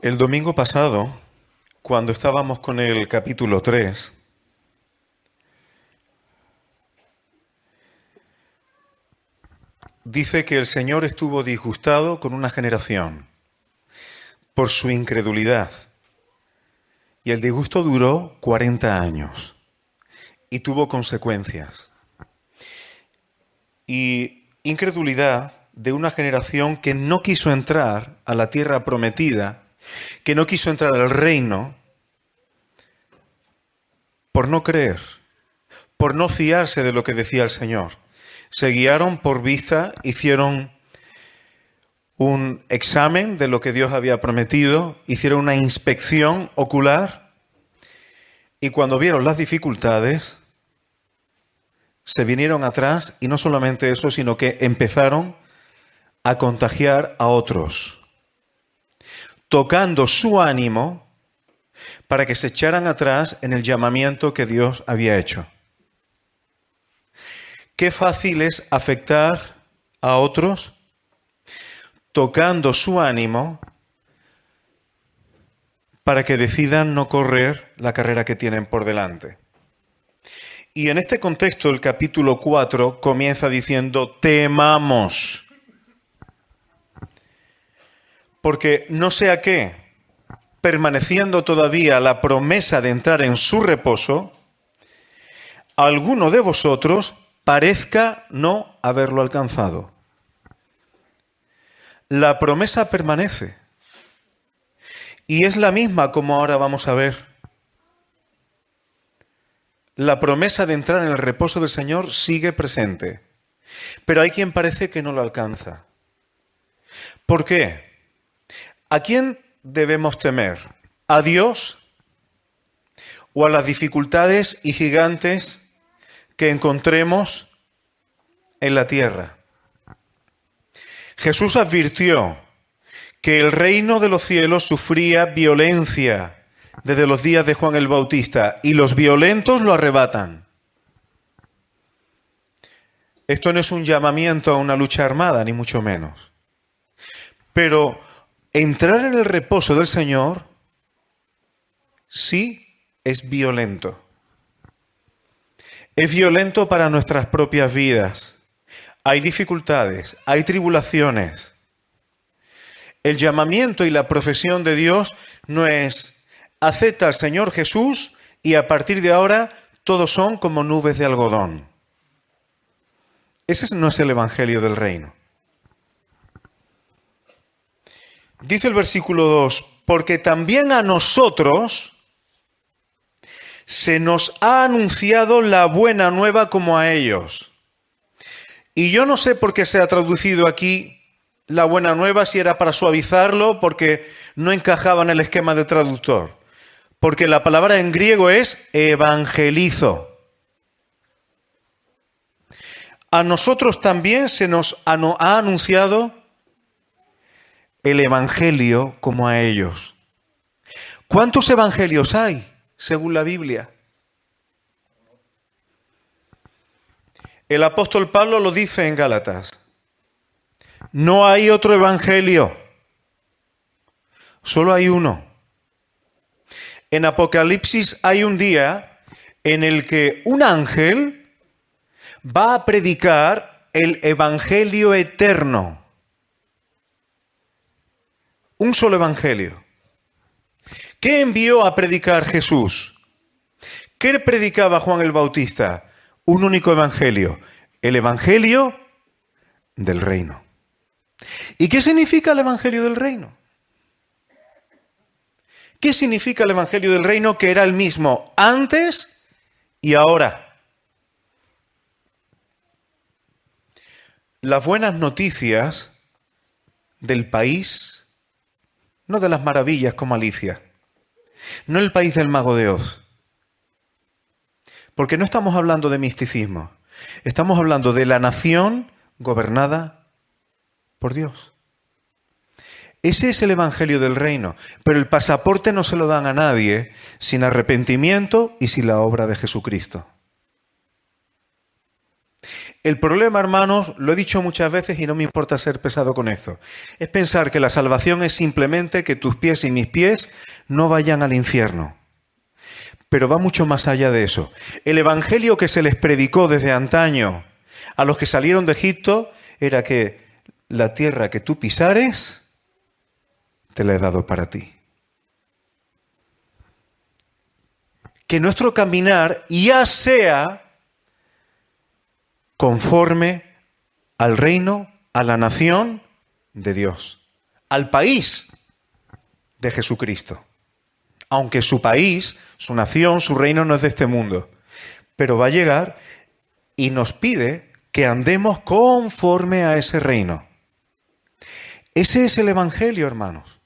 El domingo pasado, cuando estábamos con el capítulo 3, dice que el Señor estuvo disgustado con una generación por su incredulidad. Y el disgusto duró 40 años y tuvo consecuencias. Y incredulidad de una generación que no quiso entrar a la tierra prometida, que no quiso entrar al reino por no creer, por no fiarse de lo que decía el Señor. Se guiaron por vista, hicieron un examen de lo que Dios había prometido, hicieron una inspección ocular y cuando vieron las dificultades, se vinieron atrás y no solamente eso, sino que empezaron a contagiar a otros, tocando su ánimo para que se echaran atrás en el llamamiento que Dios había hecho. Qué fácil es afectar a otros tocando su ánimo para que decidan no correr la carrera que tienen por delante. Y en este contexto el capítulo 4 comienza diciendo temamos. Porque no sea que, permaneciendo todavía la promesa de entrar en su reposo, alguno de vosotros parezca no haberlo alcanzado. La promesa permanece. Y es la misma como ahora vamos a ver. La promesa de entrar en el reposo del Señor sigue presente. Pero hay quien parece que no lo alcanza. ¿Por qué? ¿A quién debemos temer? ¿A Dios o a las dificultades y gigantes que encontremos en la tierra? Jesús advirtió que el reino de los cielos sufría violencia desde los días de Juan el Bautista y los violentos lo arrebatan. Esto no es un llamamiento a una lucha armada, ni mucho menos. Pero entrar en el reposo del Señor sí es violento. Es violento para nuestras propias vidas. Hay dificultades, hay tribulaciones. El llamamiento y la profesión de Dios no es acepta al Señor Jesús y a partir de ahora todos son como nubes de algodón. Ese no es el evangelio del reino. Dice el versículo 2, porque también a nosotros se nos ha anunciado la buena nueva como a ellos. Y yo no sé por qué se ha traducido aquí la buena nueva, si era para suavizarlo, porque no encajaba en el esquema de traductor. Porque la palabra en griego es evangelizo. A nosotros también se nos ha anunciado el evangelio como a ellos. ¿Cuántos evangelios hay, según la Biblia? El apóstol Pablo lo dice en Gálatas. No hay otro evangelio, solo hay uno. En Apocalipsis hay un día en el que un ángel va a predicar el evangelio eterno. Un solo evangelio. ¿Qué envió a predicar Jesús? ¿Qué predicaba Juan el Bautista? Un único evangelio, el evangelio del reino. ¿Y qué significa el evangelio del reino? ¿Qué significa el evangelio del reino que era el mismo antes y ahora? Las buenas noticias del país, no de las maravillas como Alicia, no el país del mago de Oz. Porque no estamos hablando de misticismo, estamos hablando de la nación gobernada por Dios. Ese es el evangelio del reino, pero el pasaporte no se lo dan a nadie sin arrepentimiento y sin la obra de Jesucristo. El problema, hermanos, lo he dicho muchas veces y no me importa ser pesado con esto, es pensar que la salvación es simplemente que tus pies y mis pies no vayan al infierno. Pero va mucho más allá de eso. El evangelio que se les predicó desde antaño a los que salieron de Egipto era que la tierra que tú pisares, te la he dado para ti. Que nuestro caminar ya sea conforme al reino, a la nación de Dios, al país de Jesucristo. Aunque su país, su nación, su reino no es de este mundo, pero va a llegar y nos pide que andemos conforme a ese reino. Ese es el evangelio, hermanos.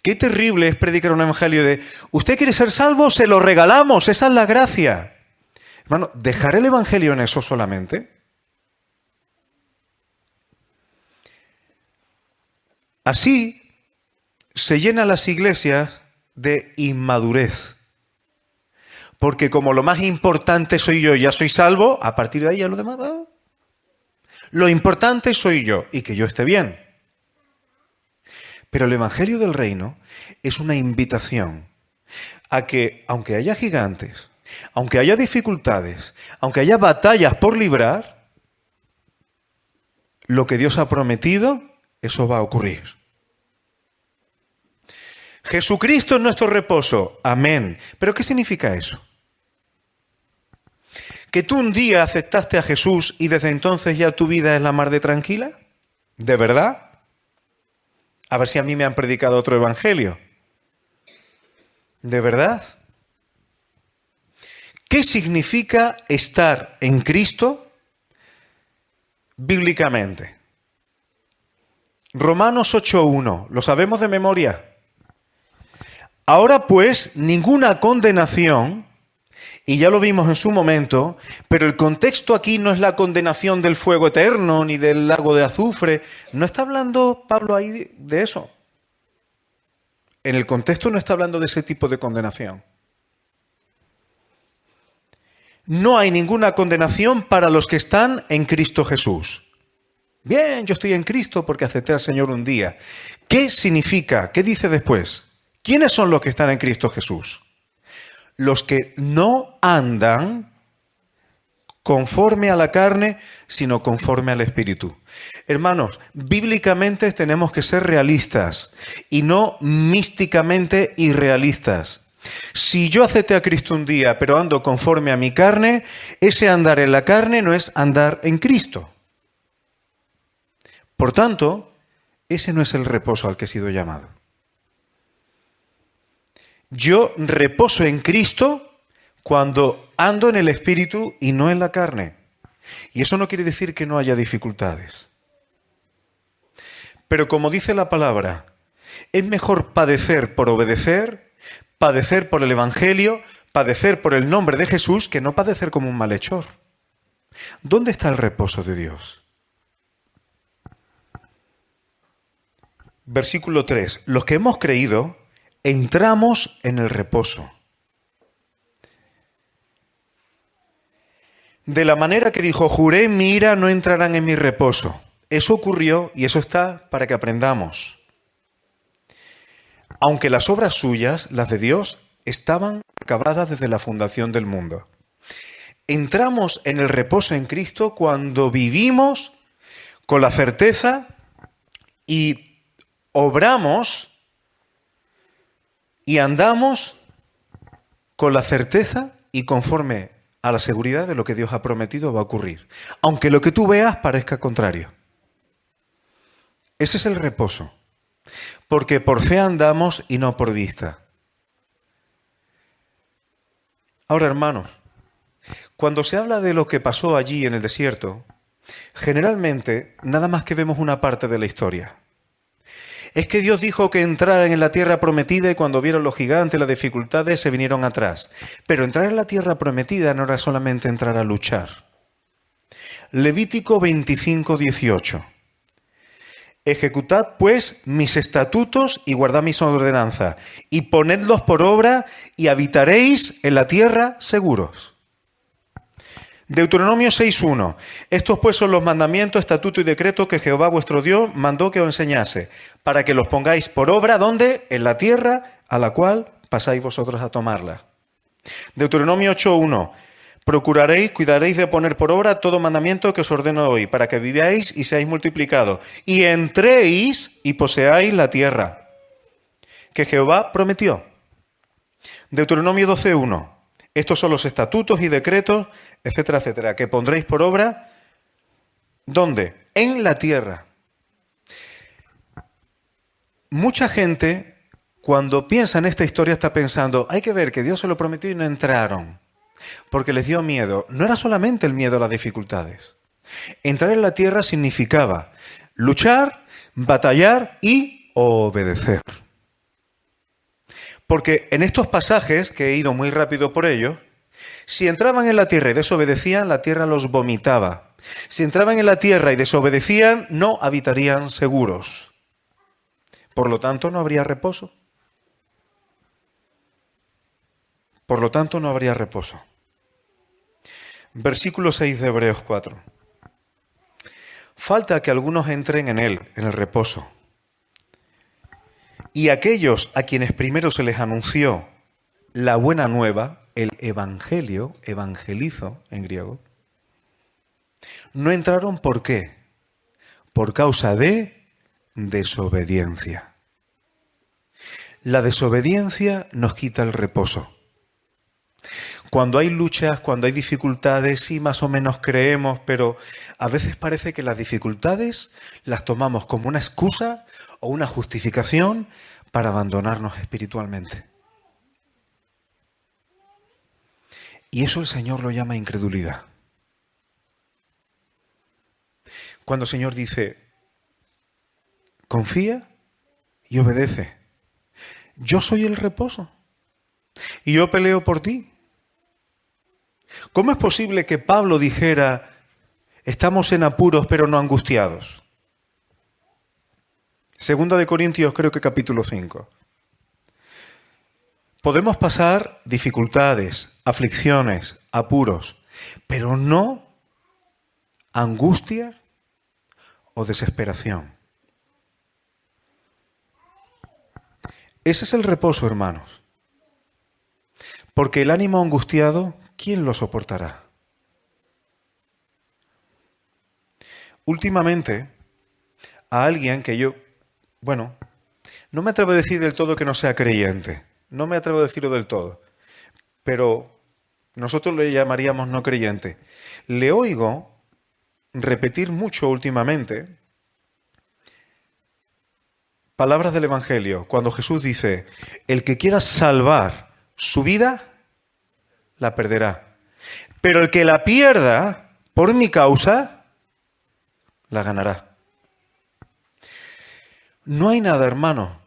Qué terrible es predicar un evangelio de ¿usted quiere ser salvo? Se lo regalamos, esa es la gracia. Hermano, ¿dejar el evangelio en eso solamente? Así se llenan las iglesias de inmadurez. Porque como lo más importante soy yo, ya soy salvo, a partir de ahí ya lo demás va. Lo importante soy yo y que yo esté bien. Pero el evangelio del reino es una invitación a que, aunque haya gigantes, aunque haya dificultades, aunque haya batallas por librar, lo que Dios ha prometido, eso va a ocurrir. Jesucristo es nuestro reposo. Amén. ¿Pero qué significa eso? ¿Que tú un día aceptaste a Jesús y desde entonces ya tu vida es la mar de tranquila? ¿De verdad? A ver si a mí me han predicado otro evangelio. ¿De verdad? ¿Qué significa estar en Cristo bíblicamente? Romanos 8:1, ¿lo sabemos de memoria? Ahora pues, ninguna condenación, y ya lo vimos en su momento, pero el contexto aquí no es la condenación del fuego eterno ni del lago de azufre. No está hablando Pablo ahí de eso. En el contexto no está hablando de ese tipo de condenación. No hay ninguna condenación para los que están en Cristo Jesús. Bien, yo estoy en Cristo porque acepté al Señor un día. ¿Qué significa? ¿Qué dice después? ¿Quiénes son los que están en Cristo Jesús? Los que no andan conforme a la carne, sino conforme al Espíritu. Hermanos, bíblicamente tenemos que ser realistas y no místicamente irrealistas. Si yo acepté a Cristo un día, pero ando conforme a mi carne, ese andar en la carne no es andar en Cristo. Por tanto, ese no es el reposo al que he sido llamado. Yo reposo en Cristo cuando ando en el Espíritu y no en la carne. Y eso no quiere decir que no haya dificultades. Pero como dice la palabra, es mejor padecer por obedecer, padecer por el Evangelio, padecer por el nombre de Jesús, que no padecer como un malhechor. ¿Dónde está el reposo de Dios? Versículo 3. Los que hemos creído, entramos en el reposo. De la manera que dijo, juré en mi ira, no entrarán en mi reposo. Eso ocurrió y eso está para que aprendamos. Aunque las obras suyas, las de Dios, estaban acabadas desde la fundación del mundo. Entramos en el reposo en Cristo cuando vivimos con la certeza y obramos y andamos con la certeza y conforme a la seguridad de lo que Dios ha prometido va a ocurrir. Aunque lo que tú veas parezca contrario. Ese es el reposo. Porque por fe andamos y no por vista. Ahora, hermanos, cuando se habla de lo que pasó allí en el desierto, generalmente nada más que vemos una parte de la historia. Es que Dios dijo que entraran en la tierra prometida y cuando vieron los gigantes, las dificultades, se vinieron atrás. Pero entrar en la tierra prometida no era solamente entrar a luchar. Levítico 25:18. Ejecutad pues mis estatutos y guardad mis ordenanzas, y ponedlos por obra y habitaréis en la tierra seguros. Deuteronomio 6.1. Estos pues son los mandamientos, estatutos y decretos que Jehová vuestro Dios mandó que os enseñase, para que los pongáis por obra, ¿dónde? En la tierra a la cual pasáis vosotros a tomarla. Deuteronomio 8.1. Procuraréis, cuidaréis de poner por obra todo mandamiento que os ordeno hoy, para que viváis y seáis multiplicados, y entréis y poseáis la tierra que Jehová prometió. Deuteronomio 12.1. Estos son los estatutos y decretos, etcétera, etcétera, que pondréis por obra, ¿dónde? En la tierra. Mucha gente, cuando piensa en esta historia, está pensando, hay que ver que Dios se lo prometió y no entraron, porque les dio miedo. No era solamente el miedo a las dificultades. Entrar en la tierra significaba luchar, batallar y obedecer. Porque en estos pasajes, que he ido muy rápido por ello, si entraban en la tierra y desobedecían, la tierra los vomitaba. Si entraban en la tierra y desobedecían, no habitarían seguros. Por lo tanto, no habría reposo. Por lo tanto, no habría reposo. Versículo 6 de Hebreos 4. Falta que algunos entren en él, en el reposo. Y aquellos a quienes primero se les anunció la buena nueva, el evangelio, evangelizo en griego, no entraron. ¿Por qué? Por causa de desobediencia. La desobediencia nos quita el reposo. Cuando hay luchas, cuando hay dificultades, sí más o menos creemos, pero a veces parece que las dificultades las tomamos como una excusa o una justificación para abandonarnos espiritualmente. Y eso el Señor lo llama incredulidad. Cuando el Señor dice, confía y obedece. Yo soy el reposo y yo peleo por ti. ¿Cómo es posible que Pablo dijera, estamos en apuros pero no angustiados? Segunda de Corintios, creo que capítulo 5. Podemos pasar dificultades, aflicciones, apuros, pero no angustia o desesperación. Ese es el reposo, hermanos. Porque el ánimo angustiado, ¿quién lo soportará? Últimamente, a alguien que yo, no me atrevo a decir del todo que no sea creyente, no me atrevo a decirlo del todo, pero nosotros le llamaríamos no creyente. Le oigo repetir mucho últimamente palabras del Evangelio, cuando Jesús dice, el que quiera salvar su vida, la perderá. Pero el que la pierda por mi causa, la ganará. No hay nada, hermano,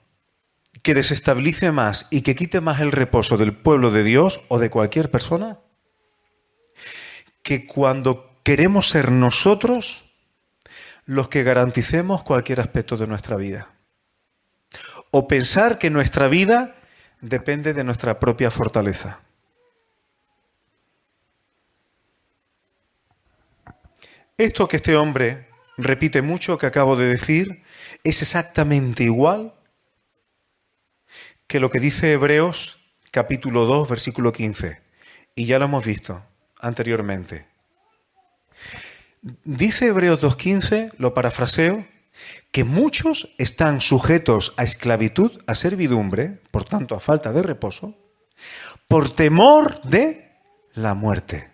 que desestabilice más y que quite más el reposo del pueblo de Dios o de cualquier persona, que cuando queremos ser nosotros los que garanticemos cualquier aspecto de nuestra vida. O pensar que nuestra vida depende de nuestra propia fortaleza. Esto que este hombre repite mucho, que acabo de decir, es exactamente igual que lo que dice Hebreos capítulo 2, versículo 15. Y ya lo hemos visto anteriormente. Dice Hebreos 2.15, lo parafraseo, que muchos están sujetos a esclavitud, a servidumbre, por tanto a falta de reposo, por temor de la muerte.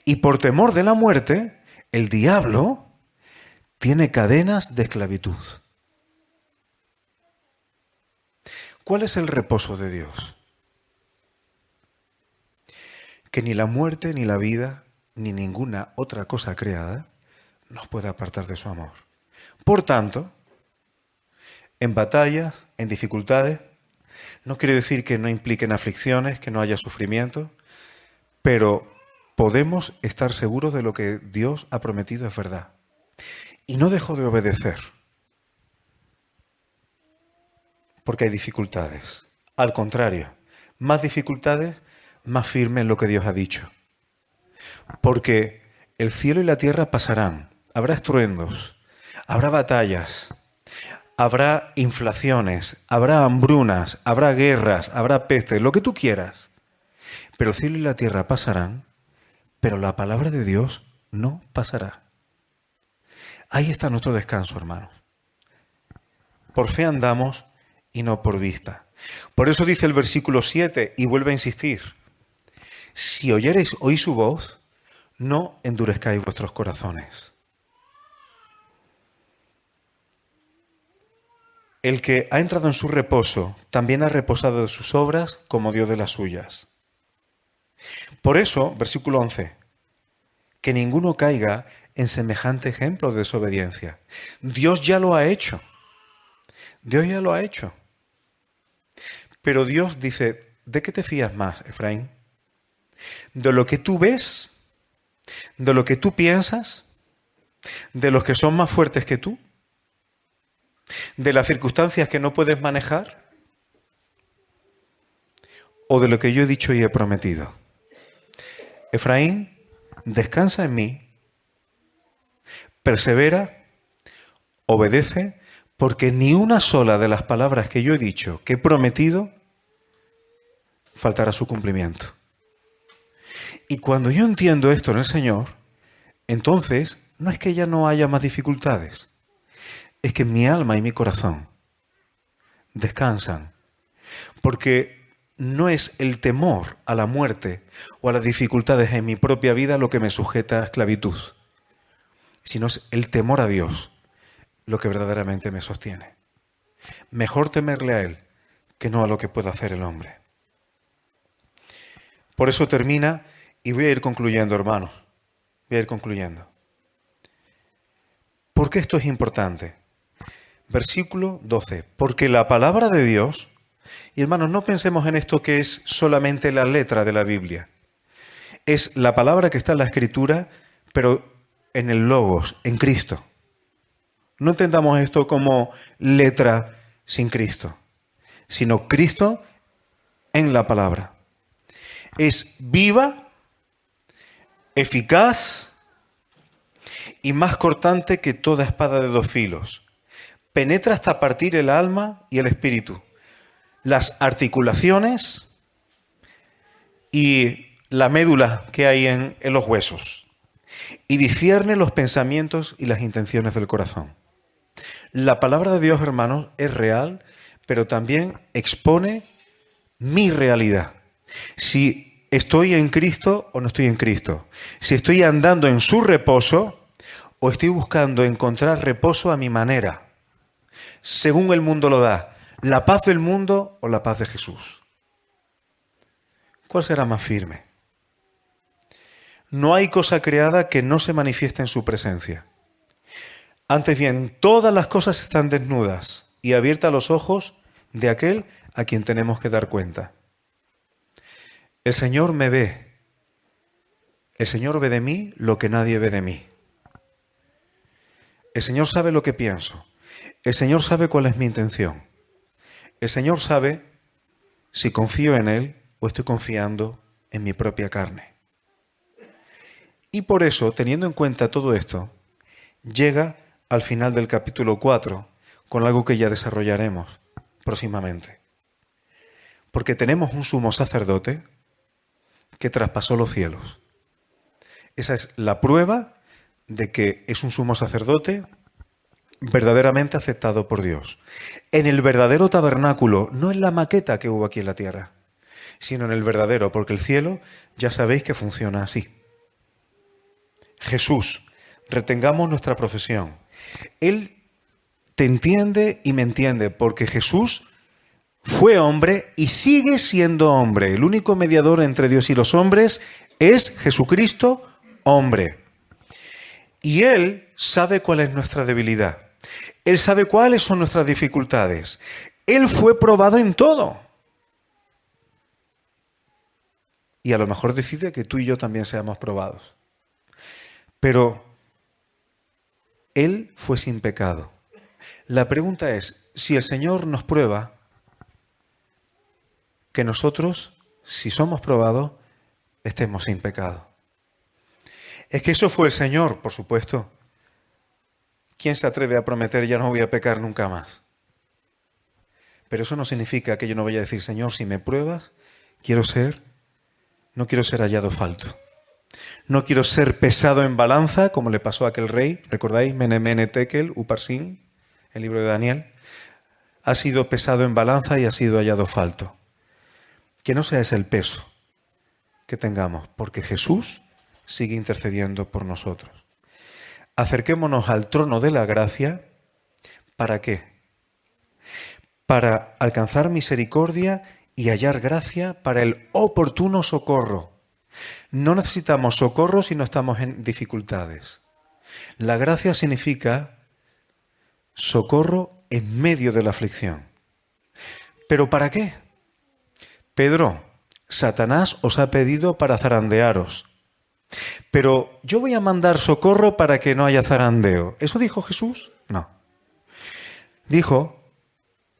Y por temor de la muerte, el diablo tiene cadenas de esclavitud. ¿Cuál es el reposo de Dios? Que ni la muerte, ni la vida, ni ninguna otra cosa creada nos puede apartar de su amor. Por tanto, en batallas, en dificultades, no quiere decir que no impliquen aflicciones, que no haya sufrimiento, pero podemos estar seguros de lo que Dios ha prometido es verdad. Y no dejo de obedecer, porque hay dificultades. Al contrario, más dificultades, más firme en lo que Dios ha dicho. Porque el cielo y la tierra pasarán, habrá estruendos, habrá batallas, habrá inflaciones, habrá hambrunas, habrá guerras, habrá peste, lo que tú quieras. Pero el cielo y la tierra pasarán, pero la palabra de Dios no pasará. Ahí está nuestro descanso, hermanos. Por fe andamos y no por vista. Por eso dice el versículo 7 y vuelve a insistir. Si oyereis hoy su voz, no endurezcáis vuestros corazones. El que ha entrado en su reposo también ha reposado de sus obras como Dios de las suyas. Por eso, versículo 11, que ninguno caiga en semejante ejemplo de desobediencia. Dios ya lo ha hecho. Dios ya lo ha hecho. Pero Dios dice, ¿de qué te fías más, Efraín? ¿De lo que tú ves? ¿De lo que tú piensas? ¿De los que son más fuertes que tú? ¿De las circunstancias que no puedes manejar? ¿O de lo que yo he dicho y he prometido? Efraín, descansa en mí, persevera, obedece, porque ni una sola de las palabras que yo he dicho, que he prometido, faltará a su cumplimiento. Y cuando yo entiendo esto en el Señor, entonces no es que ya no haya más dificultades, es que mi alma y mi corazón descansan, porque no es el temor a la muerte o a las dificultades en mi propia vida lo que me sujeta a esclavitud, sino es el temor a Dios lo que verdaderamente me sostiene. Mejor temerle a Él que no a lo que pueda hacer el hombre. Por eso termina, y voy a ir concluyendo, hermanos, voy a ir concluyendo. ¿Por qué esto es importante? Versículo 12, porque la palabra de Dios, y hermanos, no pensemos en esto que es solamente la letra de la Biblia. Es la palabra que está en la Escritura, pero en el Logos, en Cristo. No entendamos esto como letra sin Cristo, sino Cristo en la palabra. Es viva, eficaz y más cortante que toda espada de dos filos. Penetra hasta partir el alma y el espíritu, las articulaciones y la médula que hay en los huesos, y discierne los pensamientos y las intenciones del corazón. La palabra de Dios, hermanos, es real, pero también expone mi realidad. Si estoy en Cristo o no estoy en Cristo. Si estoy andando en su reposo o estoy buscando encontrar reposo a mi manera, según el mundo lo da. ¿La paz del mundo o la paz de Jesús? ¿Cuál será más firme? No hay cosa creada que no se manifieste en su presencia. Antes bien, todas las cosas están desnudas y abiertas a los ojos de aquel a quien tenemos que dar cuenta. El Señor me ve. El Señor ve de mí lo que nadie ve de mí. El Señor sabe lo que pienso. El Señor sabe cuál es mi intención. El Señor sabe si confío en Él o estoy confiando en mi propia carne. Y por eso, teniendo en cuenta todo esto, llega al final del capítulo 4 con algo que ya desarrollaremos próximamente. Porque tenemos un sumo sacerdote que traspasó los cielos. Esa es la prueba de que es un sumo sacerdote verdaderamente aceptado por Dios. En el verdadero tabernáculo, no en la maqueta que hubo aquí en la tierra, sino en el verdadero, porque el cielo ya sabéis que funciona así. Jesús, retengamos nuestra profesión. Él te entiende y me entiende, porque Jesús fue hombre y sigue siendo hombre. El único mediador entre Dios y los hombres es Jesucristo, hombre. Y Él sabe cuál es nuestra debilidad. Él sabe cuáles son nuestras dificultades. Él fue probado en todo. Y a lo mejor decide que tú y yo también seamos probados. Pero Él fue sin pecado. La pregunta es, si el Señor nos prueba, que nosotros, si somos probados, estemos sin pecado. Es que eso fue el Señor, por supuesto. ¿Quién se atreve a prometer ya no voy a pecar nunca más? Pero eso no significa que yo no vaya a decir, Señor, si me pruebas, no quiero ser hallado falto. No quiero ser pesado en balanza, como le pasó a aquel rey, ¿recordáis? Mene Tekel, Uparsin, el libro de Daniel. Ha sido pesado en balanza y ha sido hallado falto. Que no sea ese el peso que tengamos, porque Jesús sigue intercediendo por nosotros. Acerquémonos al trono de la gracia, ¿para qué? Para alcanzar misericordia y hallar gracia para el oportuno socorro. No necesitamos socorro si no estamos en dificultades. La gracia significa socorro en medio de la aflicción. ¿Pero para qué? Pedro, Satanás os ha pedido para zarandearos. Pero yo voy a mandar socorro para que no haya zarandeo. ¿Eso dijo Jesús? No. Dijo,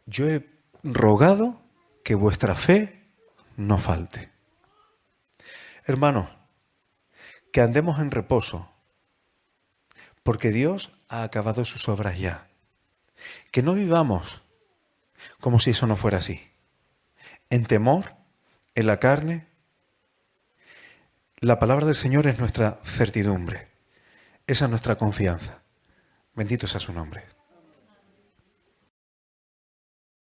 yo he rogado que vuestra fe no falte. Hermanos, que andemos en reposo, porque Dios ha acabado sus obras ya. Que no vivamos como si eso no fuera así. En temor, en la carne. La palabra del Señor es nuestra certidumbre. Esa es nuestra confianza. Bendito sea su nombre.